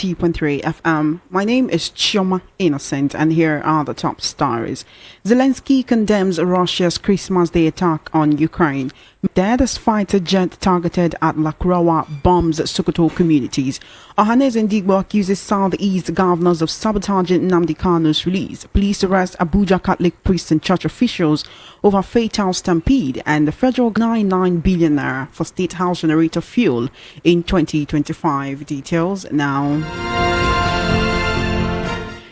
90.3 FM. My name is Chioma Innocent, and here are the top stories. Zelensky condemns Russia's Christmas Day attack on Ukraine. Dead as fighter jet targeted at Lakurawa bombs Sokoto communities. Ohanes Ndigbo accuses Southeast governors of sabotaging Nnamdi Kanu's release. Police arrest Abuja Catholic priests and church officials over fatal stampede, and the federal 99 billion naira for state house generator fuel in 2025. Details now.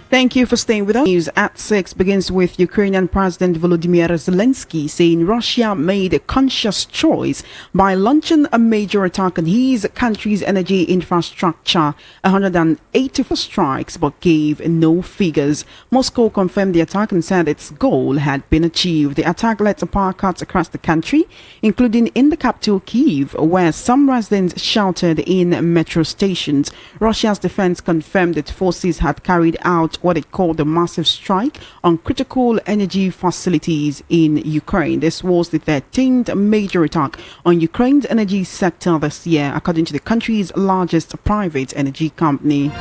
Thank you for staying with us. News at 6 begins with Ukrainian President Volodymyr Zelensky saying Russia made a conscious choice by launching a major attack on his country's energy infrastructure. 184 strikes, but gave no figures. Moscow confirmed the attack and said its goal had been achieved. The attack led to power cuts across the country, including in the capital Kyiv, where some residents shouted in metro stations. Russia's defense confirmed its forces had carried out what it called a massive strike on critical energy facilities in Ukraine. This was the 13th major attack on Ukraine's energy sector this year, according to the country's largest private energy company.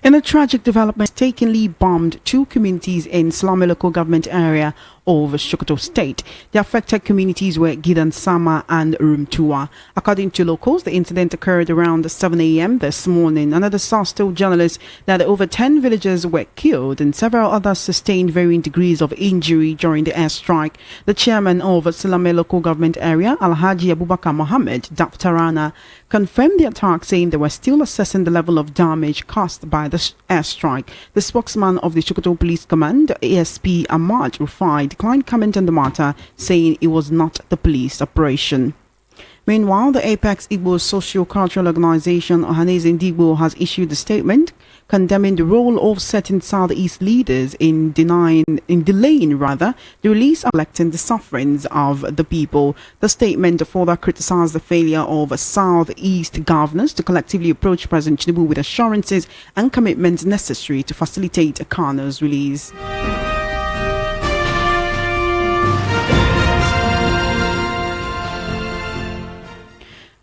In a tragic development, mistakenly bombed two communities in Salome local government area of Sokoto state. The affected communities were Gidan Sama and Rumtua. According to locals, the incident occurred around 7 a.m. this morning. Another source told journalists that over 10 villagers were killed and several others sustained varying degrees of injury during the airstrike. The chairman of Salome local government area, Alhaji Abubakar Mohammed Daftarana, confirmed the attack, saying they were still assessing the level of damage caused by the airstrike. The spokesman of the Sokoto Police Command, ASP Ahmad Rufai, declined comment on the matter, saying it was not the police operation. Meanwhile, the Apex Igbo socio-cultural organization Ohanes Ndigbo has issued a statement condemning the role of certain Southeast leaders in delaying the release of electing the sufferings of the people. The statement further criticized the failure of Southeast governors to collectively approach President Tinubu with assurances and commitments necessary to facilitate Kanu's release.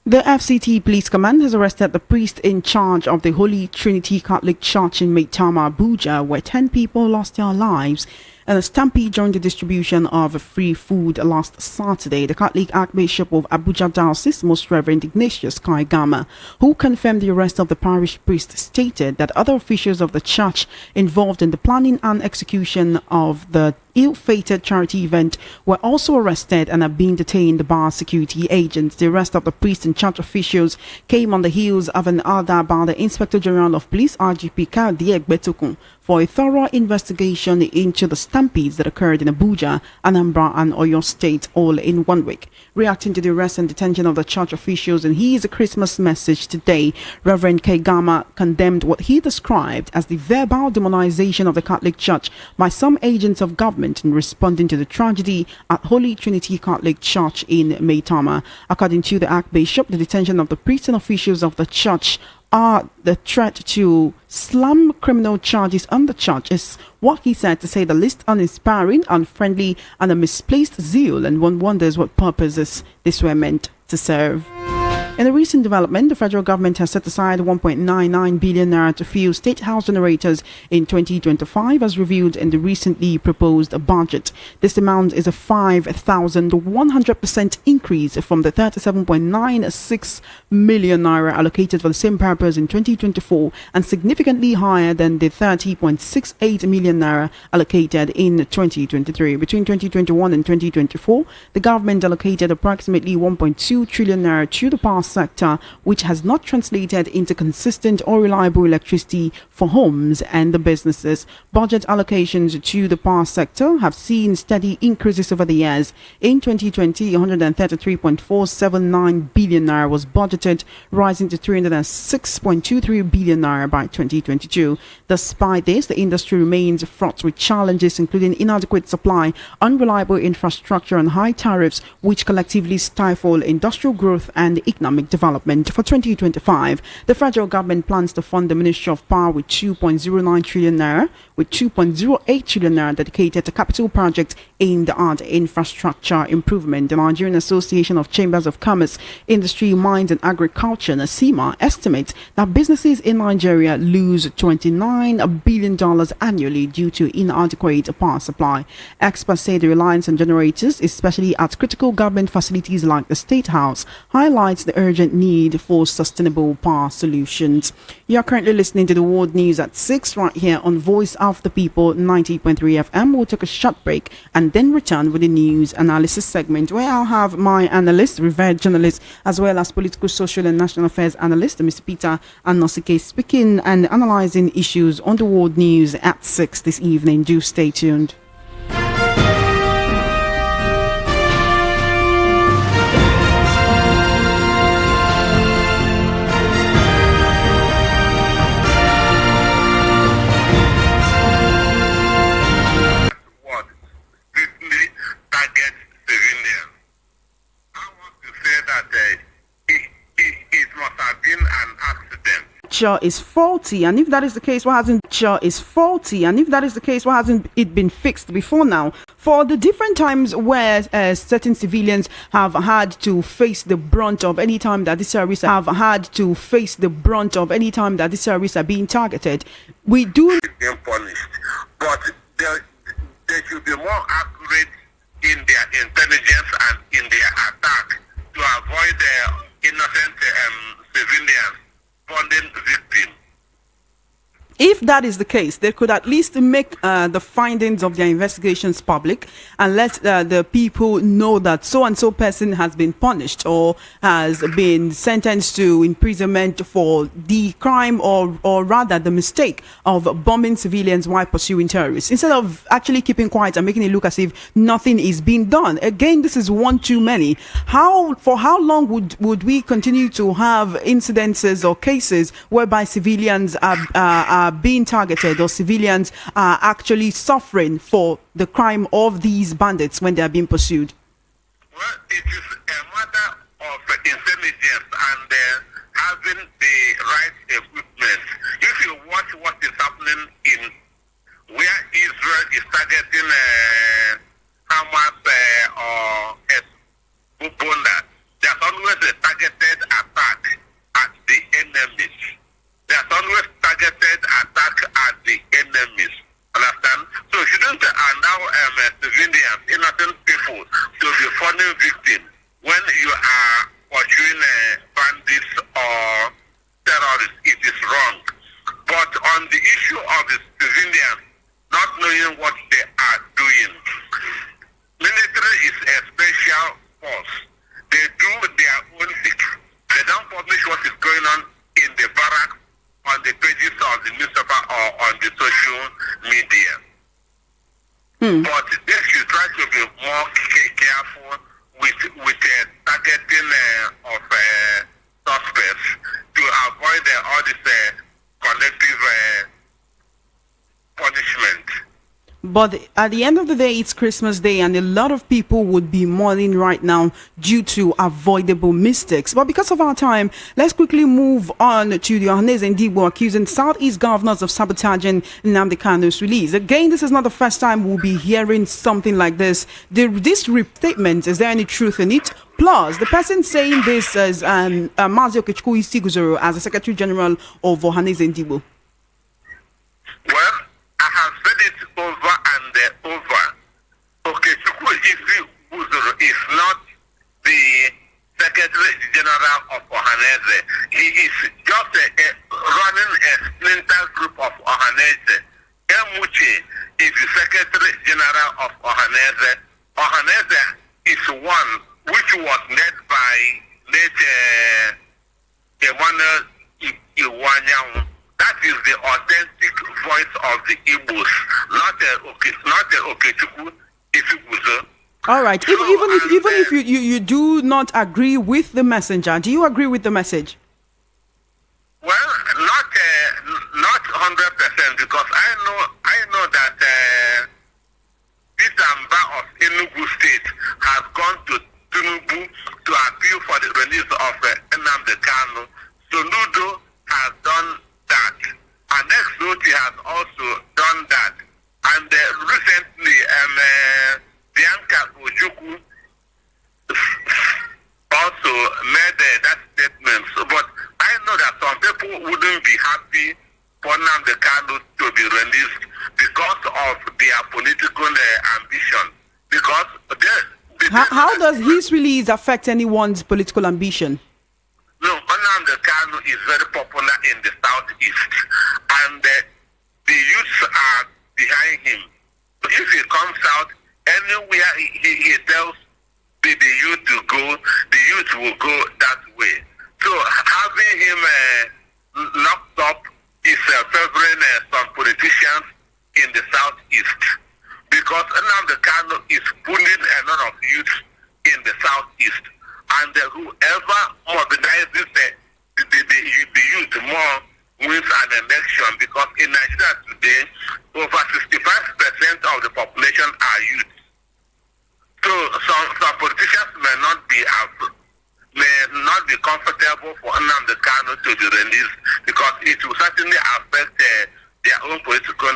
The FCT Police Command has arrested the priest in charge of the Holy Trinity Catholic Church in Maitama, Abuja, where 10 people lost their lives in a stampede during the distribution of free food last Saturday. The Catholic Archbishop of Abuja Diocese, Most Reverend Ignatius Kaigama, who confirmed the arrest of the parish priest, stated that other officials of the church involved in the planning and execution of the ill-fated charity event were also arrested and are being detained by security agents. The arrest of the priest and church officials came on the heels of an order by the Inspector General of Police, RGP Kadiek Betukun, for a thorough investigation into the stampedes that occurred in Abuja, Anambra and Oyo State all in 1 week. Reacting to the arrest and detention of the church officials in his Christmas message today, Reverend Kaigama condemned what he described as the verbal demonization of the Catholic Church by some agents of government in responding to the tragedy at Holy Trinity Catholic Church in Maitama. According to the Archbishop, the detention of the priests and officials of the church are the threat to slam criminal charges on the church, is what he said, to say the least, uninspiring, unfriendly, and a misplaced zeal, and one wonders what purposes this were meant to serve. In a recent development, the federal government has set aside 1.99 billion naira to fuel state house generators in 2025, as revealed in the recently proposed budget. This amount is a 5,100% increase from the 37.96 million naira allocated for the same purpose in 2024, and significantly higher than the 30.68 million naira allocated in 2023. Between 2021 and 2024, the government allocated approximately 1.2 trillion naira to the power sector, which has not translated into consistent or reliable electricity for homes and the businesses. Budget allocations to the power sector have seen steady increases over the years. In 2020, 133.479 billion naira was budgeted, rising to 306.23 billion naira by 2022. Despite this, the industry remains fraught with challenges, including inadequate supply, unreliable infrastructure, and high tariffs, which collectively stifle industrial growth and economic economic development. For 2025, the federal government plans to fund the Ministry of Power with 2.09 trillion naira, with 2.08 trillion naira dedicated to capital projects aimed at infrastructure improvement. The Nigerian Association of Chambers of Commerce, Industry, Mines and Agriculture, NACIMA, estimates that businesses in Nigeria lose $29 billion annually due to inadequate power supply. Experts say the reliance on generators, especially at critical government facilities like the State House, highlights the urgent need for sustainable power solutions. You are currently listening to the World News at 6 right here on Voice of the People 90.3 FM. We'll take a short break and then return with the news analysis segment where I'll have my analyst, revered journalist, as well as political, social and national affairs analyst, Mr. Peter Anosike, speaking and analyzing issues on the World News at 6 this evening. Do stay tuned. Is faulty, and if that is the case, why hasn't it been fixed before now? For the different times where certain civilians have had to face the brunt of any time that these terrorists are being targeted, we do being punished, but they should be more accurate in their intelligence and in their attack to avoid innocent civilians funding victims. If that is the case, they could at least make the findings of their investigations public and let the people know that so-and-so person has been punished or has been sentenced to imprisonment for the crime or rather the mistake of bombing civilians while pursuing terrorists, instead of actually keeping quiet and making it look as if nothing is being done. Again, this is one too many. For how long would we continue to have incidences or cases whereby civilians are being targeted or civilians are actually suffering for the crime of these bandits when they are being pursued? Well, it is a matter of intelligence and having the right equipment. If you watch what is happening in where Israel is targeting Hamas or Hezbollah, there's always a targeted attack at the enemies. There's always targeted attack at the enemies. Understand? So you shouldn't allow civilians, innocent people, to be funding victims when you are pursuing bandits or terrorists. It is wrong. But on the issue of the civilians not knowing what they are doing, military is a special force. They do their own thing. They don't publish what is going on in the barracks, on the pages of the newspaper or on the social media. But they should try to be more careful with targeting of suspects to avoid all this collective punishment. But at the end of the day, it's Christmas Day, and a lot of people would be mourning right now due to avoidable mistakes. But because of our time, let's quickly move on to the Ohanaeze Ndigbo accusing Southeast governors of sabotaging Nnamdi Kanu's release. Again, this is not the first time we'll be hearing something like this. This statement, is there any truth in it? Plus, the person saying this is Mazi Okechukwu Isiguzoro as the Secretary General of Ohanaeze Ndigbo. Well, I have said it over and over. Okechukwu Isiguzoro is not the Secretary General of Ohanaeze. He is just running a splinter group of Ohanaeze. Emuche is the Secretary General of Ohanaeze. Ohanaeze is one which was led by late Emmanuel Iwanyanwu. That is the authentic voice of the Igbos, not the Okechukwu Isiguzoro. All right. So, even if you do not agree with the messenger, do you agree with the message? Well, not 100%, because I know that Peter Mba of Enugu State has gone to Tinubu to appeal for the release of be released because of their political ambition. Because how does his release affect anyone's political ambition? No, Nnamdi Kanu is very popular in the southeast, and the youths are behind him. So if he comes out anywhere he tells the youth to go, the youth will go that way. So having him locked up is favoring some politicians in the southeast, because Nnamdi Kanu is pulling a lot of youth in the southeast, and whoever mobilizes the youth more wins an election, because in Nigeria today, over 65% of the population are youth. So some politicians may not be comfortable for Nnamdi Kanu to be released, because it will certainly affect their own political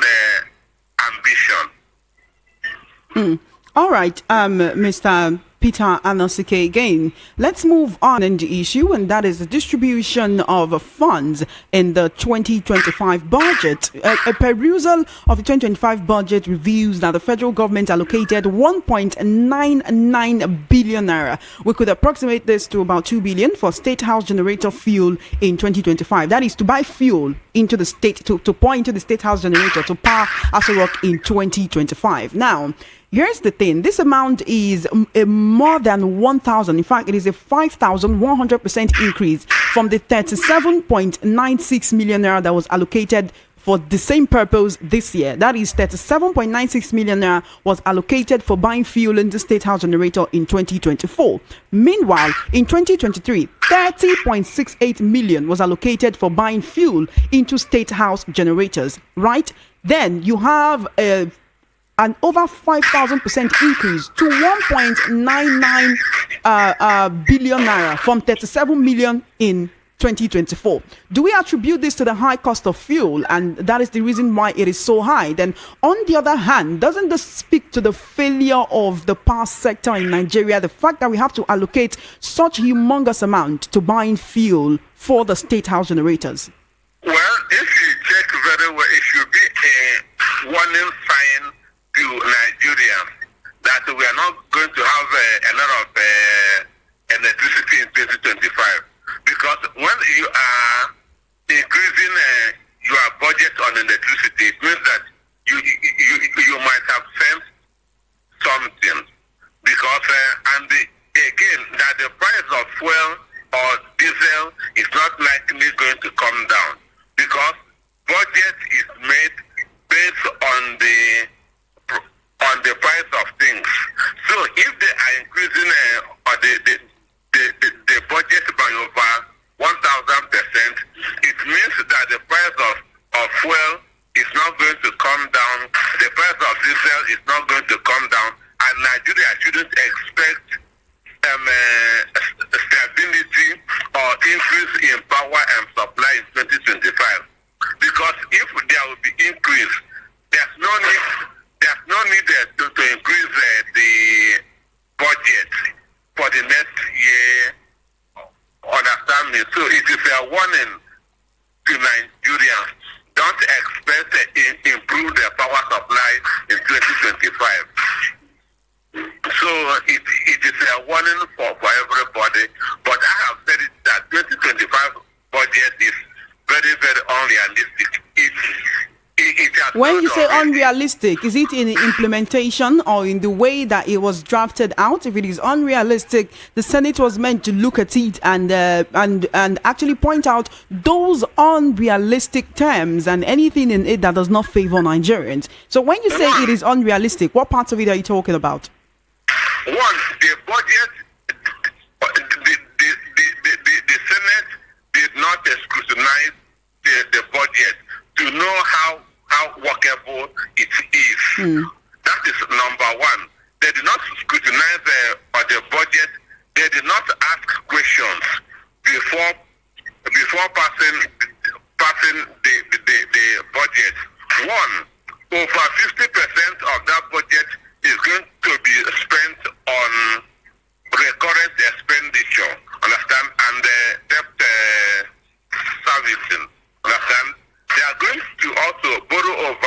ambition. All right, Mr. Peter Anosike again. Let's move on in the issue, and that is the distribution of funds in the 2025 budget. A perusal of the 2025 budget reveals that the federal government allocated 1.99 billion naira. We could approximate this to about 2 billion for state house generator fuel in 2025. That is to buy fuel into the state, to pour into the state house generator to power Aso Rock in 2025. Now, here's the thing. This amount is more than 1,000. In fact, it is a 5,100% increase from the 37.96 million naira that was allocated for the same purpose this year. That is 37.96 million naira was allocated for buying fuel in the state house generator in 2024. Meanwhile, in 2023, 30.68 million was allocated for buying fuel into state house generators, right? Then you have an over 5,000% increase to 1.99 billion naira from 37 million in 2024. Do we attribute this to the high cost of fuel, and that is the reason why it is so high? Then, on the other hand, doesn't this speak to the failure of the power sector in Nigeria, the fact that we have to allocate such humongous amount to buying fuel for the state house generators? Well, if you check very well, it should be a warning sign to Nigerians that we are not going to have a lot of electricity in 2025, because when you are increasing your budget on electricity, it means that you might have sent something, because again that the price of fuel or diesel is not likely going to come down, because budget is made based on the price of things. So if they are increasing the budget by over 1,000%, it means that the price of fuel is not going to come down, the price of diesel is not going to come down, and Nigeria shouldn't expect stability or increase in power and supply in 2025. Because if there will be increase, there's no need to increase the budget for the next year. Understand me? So it is a warning to Nigerians. Don't expect to improve the power supply in 2025. So it is a warning for everybody. But I have said it that 2025 budget is very, very unrealistic. When you say unrealistic, is it in the implementation or in the way that it was drafted out? If it is unrealistic, the Senate was meant to look at it and actually point out those unrealistic terms and anything in it that does not favor Nigerians. So when you say it is unrealistic, what parts of it are you talking about? One, the budget, the Senate did not scrutinize the budget to know how workable it is. That is number one. They did not scrutinize the budget. They did not ask questions before passing the budget. One, over 50% of that budget is going to be spent on recurrent expenditure. Understand? And debt servicing. Understand? They are going to also borrow over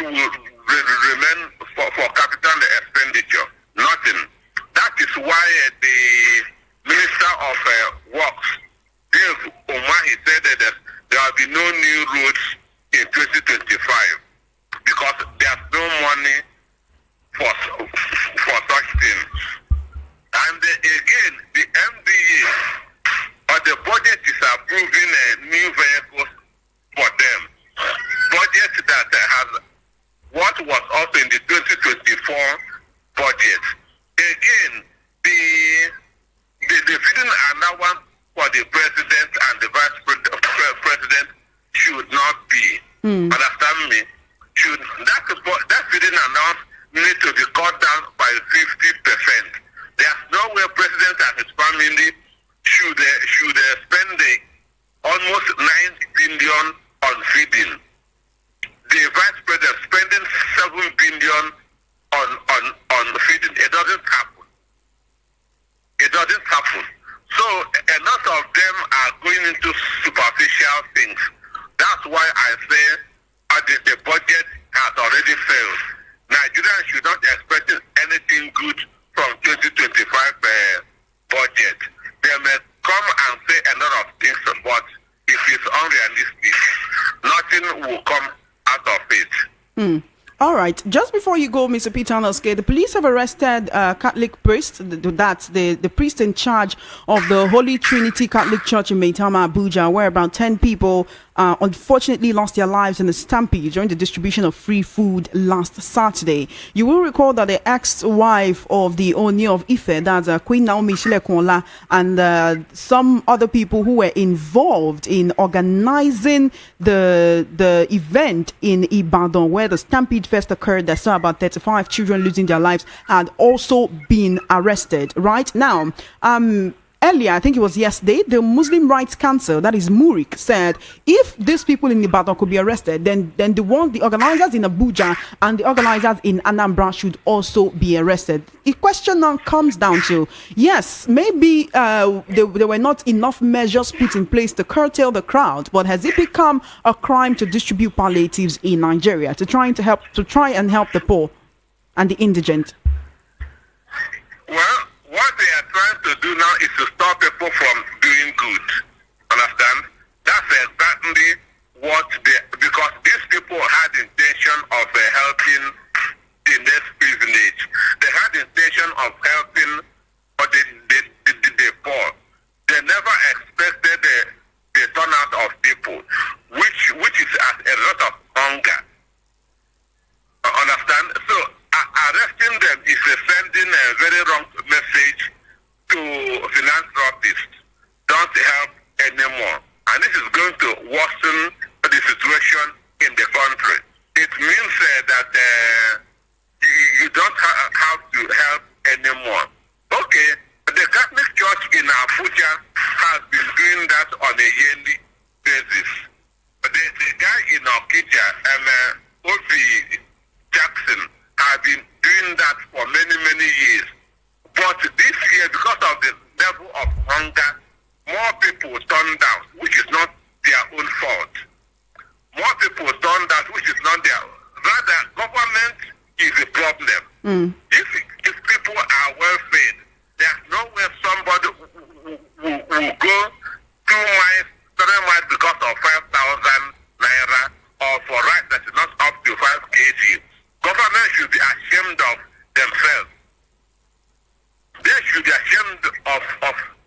will remain for capital expenditure? Nothing. That is why the Minister of Works, Dave Umahi, said that there will be no new roads in 2025 because there's no money for such things. And again, the MDA or the budget is approving new vehicles for them. Budget that has what was also in the 2024 budget. Again, the feeding allowance for the president and the vice president should not be. Understand me? That feeding allowance needs to be cut down by 50%. There's no way president and his family should spend almost 9 billion on feeding. The vice president spending 7 billion on feeding. It doesn't happen. It doesn't happen. So a lot of them are going into superficial things. That's why I say the budget has already failed. Nigerians should not expect anything good from 2025 budget. They may come and say a lot of things, but if it's unrealistic, nothing will come out of it. All right. Just before you go, Mr. Peter Anoske, the police have arrested Catholic priest, the priest in charge of the Holy Trinity Catholic Church in Maitama, Abuja, where about 10 people unfortunately lost their lives in a stampede during the distribution of free food last Saturday. You will recall that the ex-wife of the Oni of Ife, that's Queen Naomi Shilekola, and some other people who were involved in organizing the event in Ibadan, where the stampede first occurred, that saw about 35 children losing their lives, had also been arrested. Right now, earlier, I think it was yesterday, the Muslim Rights Council, that is MURIC, said if these people in Ibadan could be arrested, then the organizers in Abuja and the organizers in Anambra should also be arrested. The question now comes down to, yes, maybe there were not enough measures put in place to curtail the crowd, but has it become a crime to distribute palliatives in Nigeria to try and help the poor and the indigent? Well, what they are trying to do now is to stop people from doing good. Understand? That's exactly because these people had intention of helping the less privileged. They had intention of helping the poor. They never expected the turnout of people, which is a lot of hunger. Understand? So arresting them is sending a very wrong message to philanthropists. Don't help anymore. And this is going to worsen the situation in the country. It means that you don't have to help anymore. Okay, the Catholic Church in Abuja has been doing that on a yearly basis. The guy in Okija, Obi Jackson, have been doing that for many, many years. But this year, because of the level of hunger, more people turned out, which is not their own fault. More people turned out, which is not their. Rather, government is the problem. If people are well fed, there's no way somebody will go 2 miles, 3 miles because of 5,000 naira, or for rice that is not up to 5 kg. Government should be ashamed of themselves. They should be ashamed of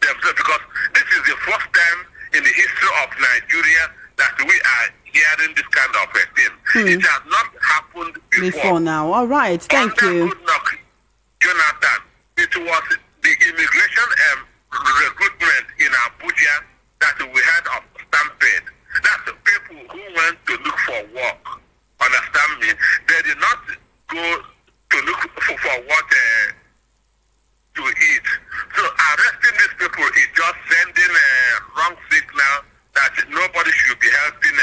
themselves, because this is the first time in the history of Nigeria that we are hearing this kind of a thing. It has not happened before now. All right, thank you. Goodluck, Jonathan, it was the immigration recruitment in Abuja that we had of stampede. That's the people who went to look for work. Understand me? They did not go to look for what to eat. So arresting these people is just sending a wrong signal that nobody should be helping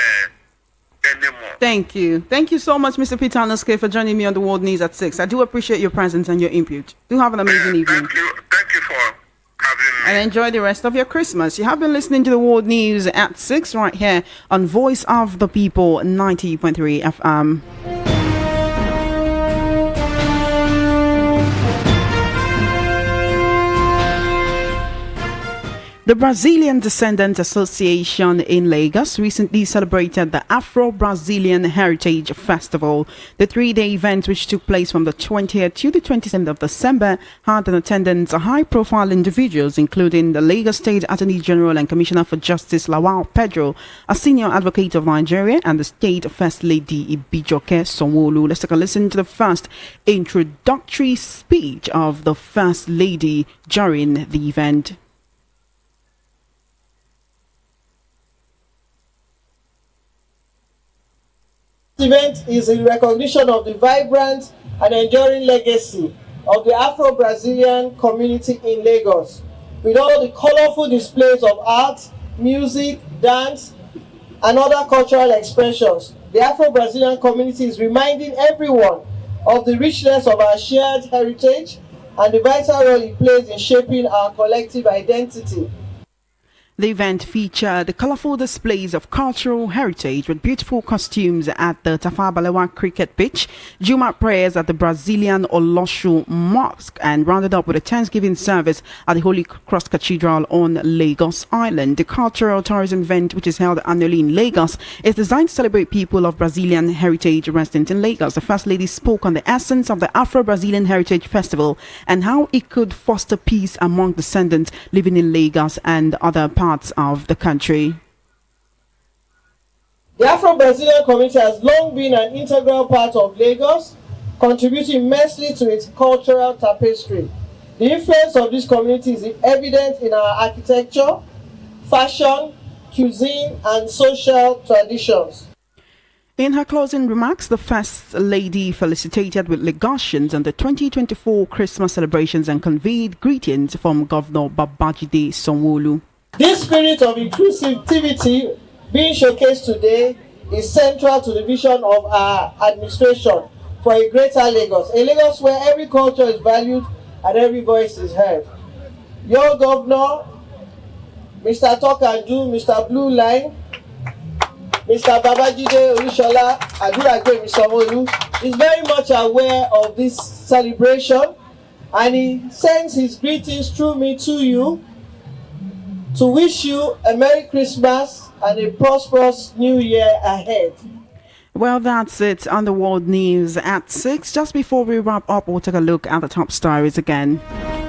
anymore. Thank you. Thank you so much, Mr. Peter Anoske, for joining me on the World News at 6. I do appreciate your presence and your input. Do have an amazing evening. Thank you for having me. And enjoy the rest of your Christmas. You have been listening to the World News at 6 right here on Voice of the People 90.3 FM. The Brazilian Descendants Association in Lagos recently celebrated the Afro-Brazilian Heritage Festival. The three-day event, which took place from the 20th to the 27th of December, had in attendance high-profile individuals, including the Lagos State Attorney General and Commissioner for Justice Lawal Pedro, a senior advocate of Nigeria, and the State First Lady Ibijoke Sanwo-Olu. Let's take a listen to the first introductory speech of the First Lady during the event. This event is in recognition of the vibrant and enduring legacy of the Afro-Brazilian community in Lagos, with all the colorful displays of art, music, dance, and other cultural expressions. The Afro-Brazilian community is reminding everyone of the richness of our shared heritage and the vital role it plays in shaping our collective identity. The event featured colorful displays of cultural heritage with beautiful costumes at the Tafawa Balewa cricket pitch, Juma prayers at the Brazilian Olosho Mosque, and rounded up with a Thanksgiving service at the Holy Cross Cathedral on Lagos Island. The cultural tourism event, which is held annually in Lagos, is designed to celebrate people of Brazilian heritage resident in Lagos. The First Lady spoke on the essence of the Afro-Brazilian Heritage Festival and how it could foster peace among descendants living in Lagos and other parts of the country. The Afro-Brazilian community has long been an integral part of Lagos, contributing immensely to its cultural tapestry. The influence of this community is evident in our architecture, fashion, cuisine, and social traditions. In her closing remarks, the First Lady felicitated with Lagosians on the 2024 Christmas celebrations and conveyed greetings from Governor Babajide Sanwo-Olu. This spirit of inclusivity being showcased today is central to the vision of our administration for a greater Lagos, a Lagos where every culture is valued and every voice is heard. Your governor, Mr. Talk and Do, Mr. Blue Line, Mr. Babajide Olushola Aduragbe Sanwo-Olu, is very much aware of this celebration, and he sends his greetings through me to you to wish you a Merry Christmas and a prosperous New Year ahead. Well, that's it on the world news at 6. Just before we wrap up, we'll take a look at the top stories again.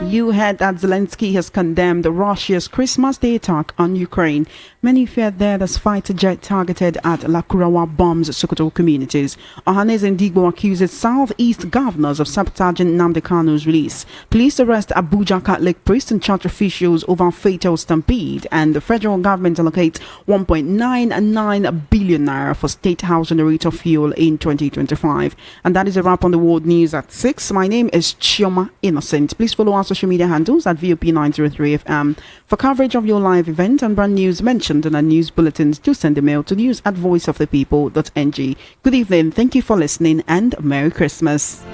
You heard that Zelensky has condemned Russia's Christmas Day attack on Ukraine. Many feared there as fighter jet targeted at Lakurawa bombs Sokoto communities. Ohanes Ndigbo accuses Southeast governors of sabotaging Nnamdi Kanu's release. Police arrest Abuja Catholic priest and church officials over fatal stampede. And the federal government allocates 1.99 billion naira for state house generator fuel in 2025. And that is a wrap on the world news at 6. My name is Chioma Innocent. Please follow our social media handles at VOP903FM. For coverage of your live event and brand news mentioned in our news bulletins, do send a mail to news@voiceofthepeople.ng. Good evening, thank you for listening, and Merry Christmas.